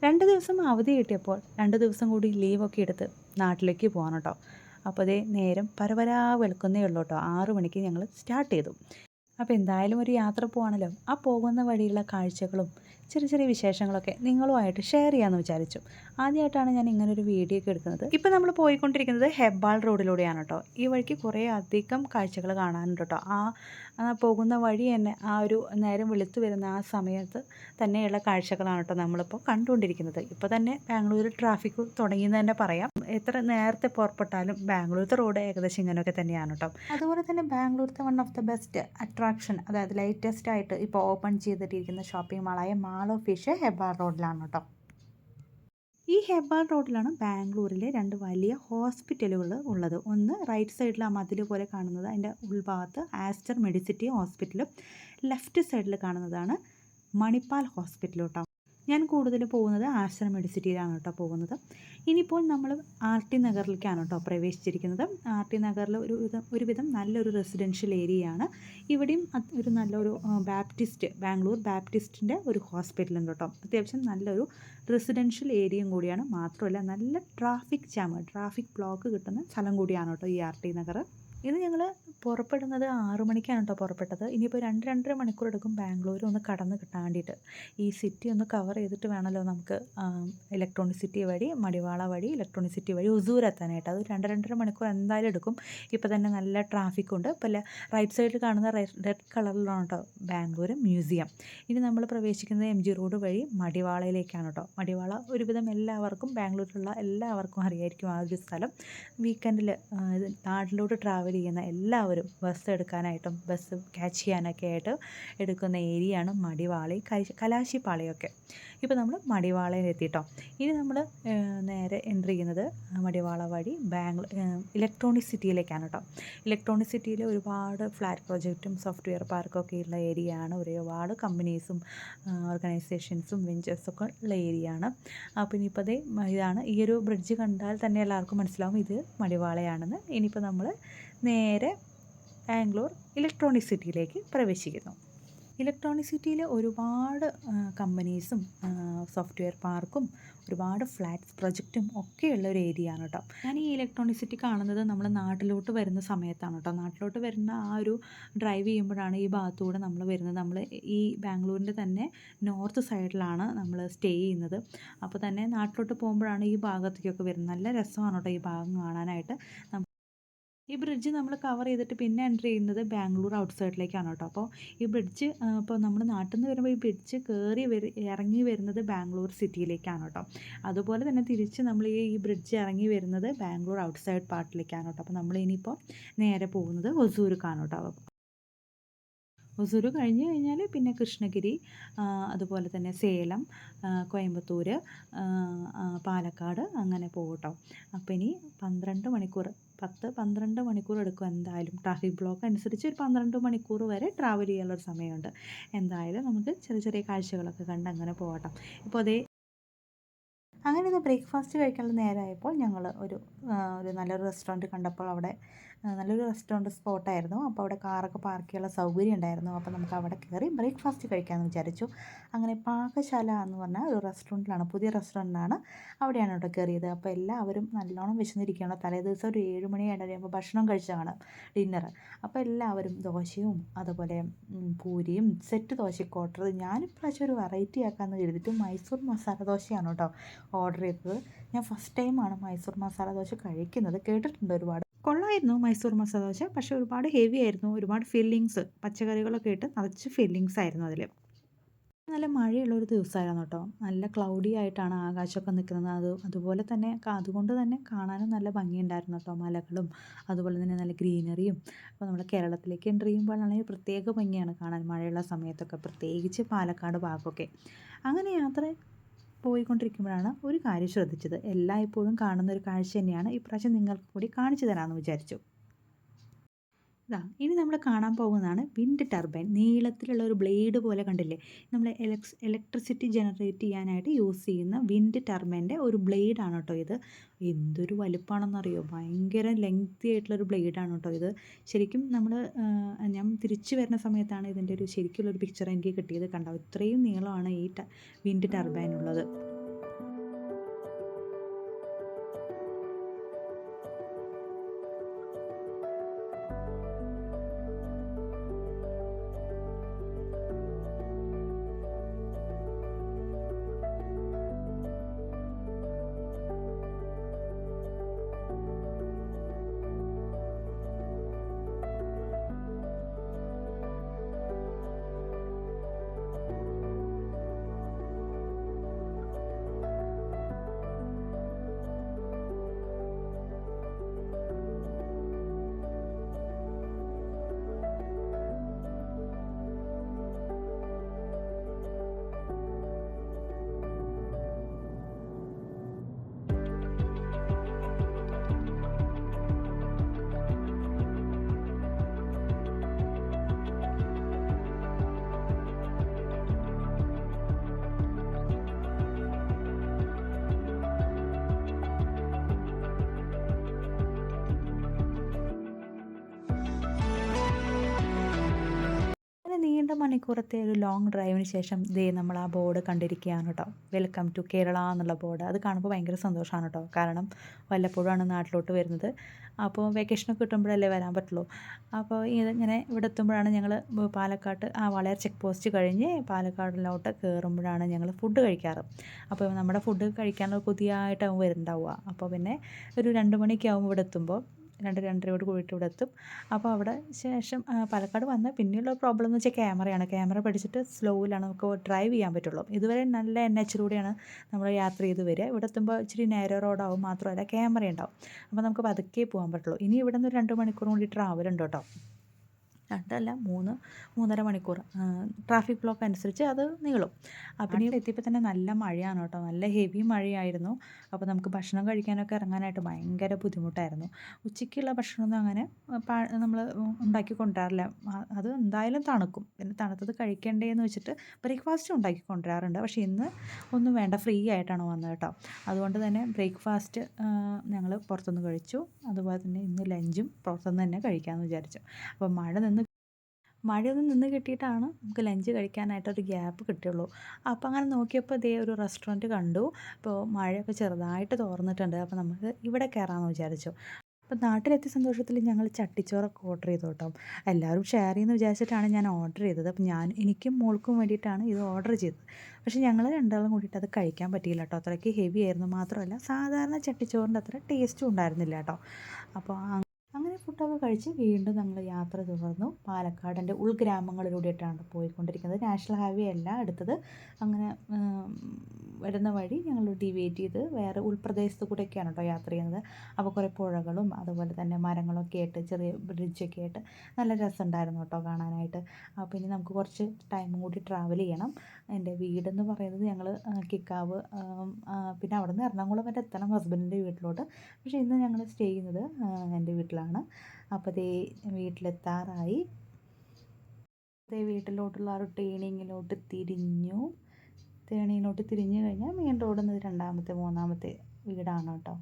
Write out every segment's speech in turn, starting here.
2 ദിവസം അവധി കിട്ടിയപ്പോൾ 2 ദിവസം കൂടി ലീവൊക്കെ എടുത്ത് നാട്ടിലേക്ക് പോകണം കേട്ടോ. അപ്പോൾ അതേ നേരം പരപരാ വെളുക്കുന്നേ ഉള്ളൂ കേട്ടോ. 6 മണിക്ക് ഞങ്ങൾ സ്റ്റാർട്ട് ചെയ്തു. അപ്പോൾ എന്തായാലും ഒരു യാത്ര പോവാണല്ലോ. ആ പോകുന്ന വഴിയുള്ള കാഴ്ചകളും ചെറിയ ചെറിയ വിശേഷങ്ങളൊക്കെ നിങ്ങളുമായിട്ട് ഷെയർ ചെയ്യാമെന്ന് വിചാരിച്ചു. ആദ്യമായിട്ടാണ് ഞാൻ ഇങ്ങനൊരു വീഡിയോ ഒക്കെ എടുക്കുന്നത്. ഇപ്പോൾ നമ്മൾ പോയിക്കൊണ്ടിരിക്കുന്നത് ഹെബ്ബാൾ റോഡിലൂടെയാണ് കേട്ടോ. ഈ വഴിക്ക് കുറേ അധികം കാഴ്ചകൾ കാണാനുണ്ട് കേട്ടോ. പോകുന്ന വഴി തന്നെ ആ ഒരു നേരം വെളുത്തു വരുന്ന ആ സമയത്ത് തന്നെയുള്ള കാഴ്ചകളാണ് കേട്ടോ നമ്മളിപ്പോൾ കണ്ടുകൊണ്ടിരിക്കുന്നത്. ഇപ്പോൾ തന്നെ ബാംഗ്ലൂർ ട്രാഫിക് തുടങ്ങിയെന്ന് തന്നെ പറയാം. എത്ര നേരത്തെ പുറപ്പെട്ടാലും ബാംഗ്ലൂരത്തെ റോഡ് ഏകദേശം ഇങ്ങനെയൊക്കെ തന്നെയാണ് കേട്ടോ. അതുപോലെ തന്നെ ബാംഗ്ലൂരത്തെ one of the best attraction, അതായത് ലേറ്റസ്റ്റ് ആയിട്ട് ഇപ്പോൾ ഓപ്പൺ ചെയ്തിട്ടിരിക്കുന്ന ഷോപ്പിംഗ് മാളായ മാൾ ഓഫ് ഏഷ്യ ഹെബ്ബാൾ റോഡിലാണ് കേട്ടോ. ഈ ഹെബ്ബാൾ റോഡിലാണ് ബാംഗ്ലൂരിലെ 2 വലിയ ഹോസ്പിറ്റലുകൾ ഉള്ളത്. ഒന്ന് റൈറ്റ് സൈഡിൽ ആ മതിൽ പോലെ കാണുന്നത് അതിൻ്റെ ഉൾഭാഗത്ത് ആസ്റ്റർ മെഡിസിറ്റി ഹോസ്പിറ്റലും, ലെഫ്റ്റ് സൈഡിൽ കാണുന്നതാണ് മണിപ്പാൽ ഹോസ്പിറ്റലും കേട്ടോ. ഞാൻ കൂടുതൽ പോകുന്നത് ആസ്റ്റർ മെഡിസിറ്റിയിലാണ് കേട്ടോ പോകുന്നത്. ഇനിയിപ്പോൾ നമ്മൾ ആർ ടി നഗറിലേക്കാണ് കേട്ടോ പ്രവേശിച്ചിരിക്കുന്നത്. ആർ ടി നഗറിൽ ഒരുവിധം നല്ലൊരു റെസിഡൻഷ്യൽ ഏരിയയാണ്. ഇവിടെയും ഒരു നല്ലൊരു ബാംഗ്ലൂർ ബാപ്റ്റിസ്റ്റിൻ്റെ ഒരു ഹോസ്പിറ്റലുണ്ട് കേട്ടോ. അത്യാവശ്യം നല്ലൊരു റെസിഡൻഷ്യൽ ഏരിയയും കൂടിയാണ്. മാത്രമല്ല നല്ല ട്രാഫിക് ബ്ലോക്ക് കിട്ടുന്ന സ്ഥലം കൂടിയാണ് കേട്ടോ ഈ ആർ ടി നഗർ. ഇത് ഞങ്ങൾ പുറപ്പെടുന്നത് 6 മണിക്കാണ് കേട്ടോ പുറപ്പെട്ടത്. ഇനിയിപ്പോൾ 2-2.5 മണിക്കൂർ എടുക്കും ബാംഗ്ലൂർ ഒന്ന് കടന്ന് കിട്ടാൻ വേണ്ടിയിട്ട്. ഈ സിറ്റി ഒന്ന് കവർ ചെയ്തിട്ട് വേണമല്ലോ നമുക്ക് ഇലക്ട്രോണിക് സിറ്റി വഴി, മടിവാള വഴി, ഇലക്ട്രോണിക് സിറ്റി വഴി ഒസൂർ എത്താനായിട്ട്. അത് 2-2.5 മണിക്കൂർ എന്തായാലും എടുക്കും. ഇപ്പോൾ തന്നെ നല്ല ട്രാഫിക്കുണ്ട്. ഇപ്പോൾ റൈറ്റ് സൈഡിൽ കാണുന്ന റെഡ് കളറിലാണ് കേട്ടോ ബാംഗ്ലൂർ മ്യൂസിയം. ഇനി നമ്മൾ പ്രവേശിക്കുന്നത് എം ജി റോഡ് വഴി മടിവാളയിലേക്കാണ് കേട്ടോ. മടിവാള ഒരുവിധം എല്ലാവർക്കും, ബാംഗ്ലൂരിലുള്ള എല്ലാവർക്കും അറിയായിരിക്കും ആ ഒരു സ്ഥലം. വീക്കെൻഡിൽ നാട്ടിലോട്ട് ട്രാവൽ ചെയ്യുന്ന എല്ലാവരും ബസ് എടുക്കാനായിട്ടും ബസ് ക്യാച്ച് ചെയ്യാനൊക്കെ ആയിട്ട് എടുക്കുന്ന ഏരിയയാണ് മടിവാളി, കലാശിപ്പാളയൊക്കെ. ഇപ്പോൾ നമ്മൾ മടിവാളയിൽ എത്തിയിട്ടോ. ഇനി നമ്മൾ നേരെ എൻ്റർ ചെയ്യുന്നത് മടിവാള വഴി ഇലക്ട്രോണിക് സിറ്റിയിലേക്കാണ് കേട്ടോ. ഇലക്ട്രോണിക് സിറ്റിയിൽ ഒരുപാട് ഫ്ലാറ്റ് പ്രോജക്റ്റും സോഫ്റ്റ്വെയർ പാർക്കൊക്കെ ഉള്ള ഏരിയയാണ്. ഒരുപാട് കമ്പനീസും ഓർഗനൈസേഷൻസും വെഞ്ചേഴ്സൊക്കെ ഉള്ള ഏരിയയാണ്. അപ്പോൾ ഇനിയിപ്പോൾ ഇതാണ്, ഈ ഒരു ബ്രിഡ്ജ് കണ്ടാൽ തന്നെ എല്ലാവർക്കും മനസ്സിലാവും ഇത് മടിവാളയാണെന്ന്. ഇനിയിപ്പോൾ നമ്മൾ നേരെ ബാംഗ്ലൂർ ഇലക്ട്രോണിക് സിറ്റിയിലേക്ക് പ്രവേശിക്കുന്നു. ഇലക്ട്രോണിക് സിറ്റിയിൽ ഒരുപാട് കമ്പനീസും സോഫ്റ്റ്വെയർ പാർക്കും ഒരുപാട് ഫ്ലാറ്റ്സ് പ്രൊജക്റ്റും ഒക്കെയുള്ള ഒരു ഏരിയ ആണ് കേട്ടോ. ഞാൻ ഈ ഇലക്ട്രോണിക് സിറ്റി കാണുന്നത് നമ്മൾ നാട്ടിലോട്ട് വരുന്ന സമയത്താണ് കേട്ടോ. നാട്ടിലോട്ട് വരുന്ന ആ ഒരു ഡ്രൈവ് ചെയ്യുമ്പോഴാണ് ഈ ഭാഗത്തൂടെ നമ്മൾ വരുന്നത്. നമ്മൾ ഈ ബാംഗ്ലൂരിൻ്റെ തന്നെ നോർത്ത് സൈഡിലാണ് നമ്മൾ സ്റ്റേ ചെയ്യുന്നത്. അപ്പോൾ തന്നെ നാട്ടിലോട്ട് പോകുമ്പോഴാണ് ഈ ഭാഗത്തേക്കൊക്കെ വരുന്നത്. നല്ല രസമാണ് കേട്ടോ ഈ ഭാഗം കാണാനായിട്ട്. ഈ ബ്രിഡ്ജ് നമ്മൾ കവർ ചെയ്തിട്ട് പിന്നെ എൻ്റർ ചെയ്യുന്നത് ബാംഗ്ലൂർ ഔട്ട്സൈഡിലേക്കാണ് കേട്ടോ. അപ്പോൾ ഈ ബ്രിഡ്ജ് ഇപ്പോൾ നമ്മൾ നാട്ടിൽ നിന്ന് വരുമ്പോൾ ഈ ബ്രിഡ്ജ് ഇറങ്ങി വരുന്നത് ബാംഗ്ലൂർ സിറ്റിയിലേക്കാണ് കേട്ടോ. അതുപോലെ തന്നെ തിരിച്ച് നമ്മൾ ഈ ബ്രിഡ്ജ് ഇറങ്ങി വരുന്നത് ബാംഗ്ലൂർ ഔട്ട്സൈഡ് പാർട്ടിലേക്കാണ് കേട്ടോ. അപ്പോൾ നമ്മൾ ഇനിയിപ്പോൾ നേരെ പോകുന്നത് ഒസൂർക്കാണ് കേട്ടോ. ഒസൂർ കഴിഞ്ഞ് കഴിഞ്ഞാൽ പിന്നെ കൃഷ്ണഗിരി, അതുപോലെ തന്നെ സേലം, കോയമ്പത്തൂർ, പാലക്കാട് അങ്ങനെ പോകും കേട്ടോ. അപ്പോൾ ഇനി 12 മണിക്കൂർ എടുക്കും എന്തായാലും. ട്രാഫിക് ബ്ലോക്ക് അനുസരിച്ച് ഒരു 12 മണിക്കൂർ വരെ ട്രാവൽ ചെയ്യാനുള്ളൊരു സമയമുണ്ട്. എന്തായാലും നമുക്ക് ചെറിയ ചെറിയ കാഴ്ചകളൊക്കെ കണ്ട് അങ്ങനെ പോകട്ടോ. ഇപ്പോൾ അങ്ങനെ ഇത് ബ്രേക്ക്ഫാസ്റ്റ് കഴിക്കാനുള്ള നേരമായപ്പോൾ ഞങ്ങൾ ഒരു നല്ലൊരു റെസ്റ്റോറൻറ്റ് കണ്ടപ്പോൾ അവിടെ നല്ലൊരു റെസ്റ്റോറൻറ്റ് സ്പോട്ടായിരുന്നു. അപ്പോൾ അവിടെ കാറൊക്കെ പാർക്ക് ചെയ്യാനുള്ള സൗകര്യം ഉണ്ടായിരുന്നു. അപ്പോൾ നമുക്ക് അവിടെ കയറി ബ്രേക്ക്ഫാസ്റ്റ് കഴിക്കാമെന്ന് വിചാരിച്ചു. അങ്ങനെ പാകശാല എന്ന് പറഞ്ഞ ഒരു റെസ്റ്റോറൻറ്റിലാണ്, പുതിയ റെസ്റ്റോറൻറ്റാണ്, അവിടെയാണ് കേട്ടോ കയറിയത്. അപ്പോൾ എല്ലാവരും നല്ലോണം വിശന്നിരിക്കുകയാണ്. തലേ ദിവസം ഒരു 7 മണി 7:30 ഭക്ഷണം കഴിച്ചതാണ് ഡിന്നർ. അപ്പോൾ എല്ലാവരും ദോശയും അതുപോലെ പൂരിയും സെറ്റ് ദോശയ്ക്ക് ഓർഡർ ചെയ്ത്, ഞാനിപ്രാവശ്യം ഒരു വെറൈറ്റി ആക്കാമെന്ന് കരുതിയിട്ട് മൈസൂർ മസാല ദോശയാണ് കേട്ടോ ഓർഡർ ചെയ്തത്. ഞാൻ ഫസ്റ്റ് ടൈമാണ് മൈസൂർ മസാല ദോശ കഴിക്കുന്നത്. കേട്ടിട്ടുണ്ട് ഒരുപാട്, കൊള്ളായിരുന്നു മൈസൂർ മസാല ദോശ. പക്ഷേ ഒരുപാട് ഹെവി ആയിരുന്നു. ഒരുപാട് ഫില്ലിങ്സ്, പച്ചക്കറികളൊക്കെ ഇട്ട് നിറച്ച് ഫില്ലിങ്സ് ആയിരുന്നു അതിൽ. നല്ല മഴയുള്ളൊരു ദിവസമായിരുന്നു കേട്ടോ. നല്ല ക്ലൗഡി ആയിട്ടാണ് ആകാശമൊക്കെ നിൽക്കുന്നത്. അതുപോലെ തന്നെ അതുകൊണ്ട് തന്നെ കാണാനും നല്ല ഭംഗിയുണ്ടായിരുന്നു കേട്ടോ. മലകളും അതുപോലെ തന്നെ നല്ല ഗ്രീനറിയും. അപ്പോൾ നമ്മൾ കേരളത്തിലേക്ക് എൻ്റർ ചെയ്യുമ്പോഴാണെങ്കിൽ പ്രത്യേക ഭംഗിയാണ് കാണാൻ മഴയുള്ള സമയത്തൊക്കെ, പ്രത്യേകിച്ച് പാലക്കാട് ഭാഗമൊക്കെ. അങ്ങനെ യാത്ര പോയിക്കൊണ്ടിരിക്കുമ്പോഴാണ് ഒരു കാര്യം ശ്രദ്ധിച്ചത്. എല്ലായ്പ്പോഴും കാണുന്ന ഒരു കാഴ്ച തന്നെയാണ് ഇപ്രാവശ്യം നിങ്ങൾക്ക് കൂടി കാണിച്ചു തരാമെന്ന് വിചാരിച്ചു. ഇനി നമ്മൾ കാണാൻ പോകുന്നതാണ് വിൻഡ് ടർബൈൻ. നീളത്തിലുള്ള ഒരു ബ്ലേഡ് പോലെ കണ്ടില്ലേ, നമ്മൾ ഇലക്ട്രിസിറ്റി ജനറേറ്റ് ചെയ്യാനായിട്ട് യൂസ് ചെയ്യുന്ന വിൻഡ് ടർബൈൻ്റെ ഒരു ബ്ലേഡാണ് കേട്ടോ ഇത്. എന്തൊരു വലുപ്പമാണെന്നറിയോ, ഭയങ്കര ലെങ്തി ആയിട്ടുള്ളൊരു ബ്ലേഡാണ് കേട്ടോ ഇത്. ശരിക്കും ഞാൻ തിരിച്ചു വരുന്ന സമയത്താണ് ഇതിൻ്റെ ഒരു ശരിക്കുള്ളൊരു പിക്ചർ എനിക്ക് കിട്ടിയത്. കണ്ടോ, ഇത്രയും നീളമാണ് ഈ വിൻഡ് ടർബൈൻ ഉള്ളത്. മണിക്കൂറത്തെ ഒരു ലോങ് ഡ്രൈവിന് ശേഷം ദേ നമ്മൾ ആ ബോർഡ് കണ്ടിരിക്കുകയാണ് കേട്ടോ. വെൽക്കം ടു കേരള എന്നുള്ള ബോർഡ്. അത് കാണുമ്പോൾ ഭയങ്കര സന്തോഷമാണ് കേട്ടോ. കാരണം വല്ലപ്പോഴാണ് നാട്ടിലോട്ട് വരുന്നത്. അപ്പോൾ വെക്കേഷനൊക്കെ കിട്ടുമ്പോഴല്ലേ വരാൻ പറ്റുള്ളൂ. അപ്പോൾ ഇതിങ്ങനെ ഇവിടെ എത്തുമ്പോഴാണ് ഞങ്ങൾ പാലക്കാട്ട് വളയം ചെക്ക് പോസ്റ്റ് കഴിഞ്ഞ് പാലക്കാടിലോട്ട് കയറുമ്പോഴാണ് ഞങ്ങൾ ഫുഡ് കഴിക്കാറ്. അപ്പോൾ നമ്മുടെ ഫുഡ് കഴിക്കാനുള്ള കൊതിയായിട്ടാവും വരുന്നുണ്ടാവുക. അപ്പോൾ പിന്നെ ഒരു 2 മണിയൊക്കെ ആകുമ്പോൾ ഇവിടെ എത്തുമ്പോൾ 2-2:30 കൂടിയിട്ട് ഇവിടെ എത്തും. അപ്പോൾ അവിടെ ശേഷം പാലക്കാട് വന്ന പിന്നെയുള്ള പ്രോബ്ലം എന്ന് വെച്ചാൽ ക്യാമറയാണ്. ക്യാമറ പഠിച്ചിട്ട് സ്ലോയിലാണ് നമുക്ക് ഡ്രൈവ് ചെയ്യാൻ പറ്റുള്ളൂ. ഇതുവരെ നല്ല NHലൂടെയാണ് നമ്മൾ യാത്ര ചെയ്ത് വരിക. ഇവിടെ എത്തുമ്പോൾ ഇച്ചിരി നാരോ റോഡാവും, മാത്രമല്ല ക്യാമറ ഉണ്ടാവും. അപ്പോൾ നമുക്ക് പതുക്കെ പോകാൻ പറ്റുള്ളൂ. ഇനി ഇവിടെ നിന്ന് 2 മണിക്കൂർ കൂടി ട്രാവൽ ഉണ്ട് കേട്ടോ. 2 3.5 മണിക്കൂർ ട്രാഫിക് ബ്ലോക്ക് അനുസരിച്ച് അത് നീളും. അപ്പം ഇനി എത്തിയപ്പോൾ തന്നെ നല്ല മഴയാണ് കേട്ടോ. നല്ല ഹെവി മഴയായിരുന്നു. അപ്പോൾ നമുക്ക് ഭക്ഷണം കഴിക്കാനൊക്കെ ഇറങ്ങാനായിട്ട് ഭയങ്കര ബുദ്ധിമുട്ടായിരുന്നു. ഉച്ചയ്ക്കുള്ള ഭക്ഷണമൊന്നും അങ്ങനെ നമ്മൾ ഉണ്ടാക്കി കൊണ്ടുവരാറില്ല. അത് എന്തായാലും തണുക്കും. പിന്നെ തണുത്തത് കഴിക്കണ്ടേന്ന് വെച്ചിട്ട് ബ്രേക്ക്ഫാസ്റ്റ് ഉണ്ടാക്കി കൊണ്ടുവരാറുണ്ട്. പക്ഷേ ഇന്ന് ഒന്നും വേണ്ട, ഫ്രീ ആയിട്ടാണ് വന്നത് കേട്ടോ. അതുകൊണ്ട് തന്നെ ബ്രേക്ക്ഫാസ്റ്റ് ഞങ്ങൾ പുറത്തുനിന്ന് കഴിച്ചു. അതുപോലെ തന്നെ ഇന്ന് ലഞ്ചും പുറത്തുനിന്ന് തന്നെ കഴിക്കാമെന്ന് വിചാരിച്ചു. അപ്പോൾ മഴയൊന്ന് നിന്ന് കിട്ടിയിട്ടാണ് നമുക്ക് ലഞ്ച് കഴിക്കാനായിട്ടൊരു ഗ്യാപ്പ് കിട്ടിയുള്ളൂ. അപ്പോൾ അങ്ങനെ നോക്കിയപ്പോൾ ഇതേ ഒരു റെസ്റ്റോറൻറ്റ് കണ്ടു. അപ്പോൾ മഴയൊക്കെ ചെറുതായിട്ട് തോർന്നിട്ടുണ്ട്. അപ്പോൾ നമുക്ക് ഇവിടെ കയറാമെന്ന് വിചാരിച്ചു. അപ്പോൾ നാട്ടിലെത്തിയ സന്തോഷത്തിൽ ഞങ്ങൾ ചട്ടിച്ചോറൊക്കെ ഓർഡർ ചെയ്തു കേട്ടോ. എല്ലാവരും ഷെയർ ചെയ്യുമെന്ന് വിചാരിച്ചിട്ടാണ് ഞാൻ ഓർഡർ ചെയ്തത്. അപ്പോൾ എനിക്കും മോൾക്കും വേണ്ടിയിട്ടാണ് ഇത് ഓർഡർ ചെയ്തത്. പക്ഷേ ഞങ്ങൾ രണ്ടാളും കൂടിയിട്ട് അത് കഴിക്കാൻ പറ്റിയില്ല കേട്ടോ. അത്രയ്ക്ക് ഹെവി ആയിരുന്നു. മാത്രമല്ല സാധാരണ ചട്ടിച്ചോറിൻ്റെ അത്ര ടേസ്റ്റും ഉണ്ടായിരുന്നില്ല കേട്ടോ. അപ്പോൾ അങ്ങനെ ഫുഡൊക്കെ കഴിച്ച് വീണ്ടും ഞങ്ങൾ യാത്ര തുടർന്നു. പാലക്കാടിൻ്റെ ഉൾഗ്രാമങ്ങളിലൂടെയായിട്ടാണ് പോയിക്കൊണ്ടിരിക്കുന്നത്. നാഷണൽ ഹൈവേ അല്ല എടുത്തത്. അങ്ങനെ വരുന്ന വഴി ഞങ്ങൾ ഡിവൈഡ് ചെയ്ത് വേറെ ഉൾപ്രദേശത്ത് കൂടെയൊക്കെയാണ് കേട്ടോ യാത്ര ചെയ്യുന്നത്. അപ്പോൾ കുറേ പുഴകളും അതുപോലെ തന്നെ മരങ്ങളൊക്കെ ആയിട്ട് ചെറിയ ബ്രിഡ്ജൊക്കെ ആയിട്ട് നല്ല രസമുണ്ടായിരുന്നു കേട്ടോ കാണാനായിട്ട്. അപ്പോൾ ഇനി നമുക്ക് കുറച്ച് ടൈമും കൂടി ട്രാവൽ ചെയ്യണം. എൻ്റെ വീടെന്ന് പറയുന്നത് ഞങ്ങൾ കിക്കാവ്, പിന്നെ അവിടെ നിന്ന് എറണാകുളം വരെ എത്തണം ഹസ്ബൻഡിൻ്റെ വീട്ടിലോട്ട്. പക്ഷേ ഇന്ന് ഞങ്ങൾ സ്റ്റേ ചെയ്യുന്നത് എൻ്റെ വീട്ടിലാണ്. അപ്പോൾ ദേ വീട്ടിലെത്താറായി. വീട്ടിലോട്ടുള്ള ആ ഒരു ടേണിങ്ങിലോട്ട് തിരിഞ്ഞു കഴിഞ്ഞാൽ മെയിൻ റോഡിൽ നിന്ന് 2ാമത്തെ 3ാമത്തെ വീടാണ് കേട്ടോ.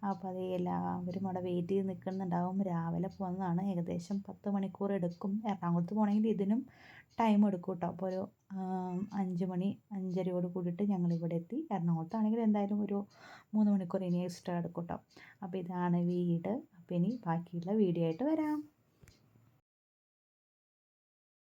അപ്പോൾ അത് എല്ലാവരും അവിടെ വെയിറ്റ് ചെയ്ത് നിൽക്കുന്നുണ്ടാവും. രാവിലെ പോകുന്നതാണ്. ഏകദേശം 10 മണിക്കൂർ എടുക്കും. എറണാകുളത്ത് പോകണമെങ്കിൽ ഇതിനും ടൈം എടുക്കും കേട്ടോ. അപ്പോൾ ഒരു 5 മണി 5:30 കൂടിയിട്ട് ഞങ്ങളിവിടെ എത്തി. എറണാകുളത്താണെങ്കിൽ എന്തായാലും ഒരു 3 മണിക്കൂർ ഇനി എക്സ്ട്രാ എടുക്കും കേട്ടോ. അപ്പോൾ ഇതാണ് വീട്. അപ്പോൾ ഇനി ബാക്കിയുള്ള വീഡിയോ ആയിട്ട് വരാം.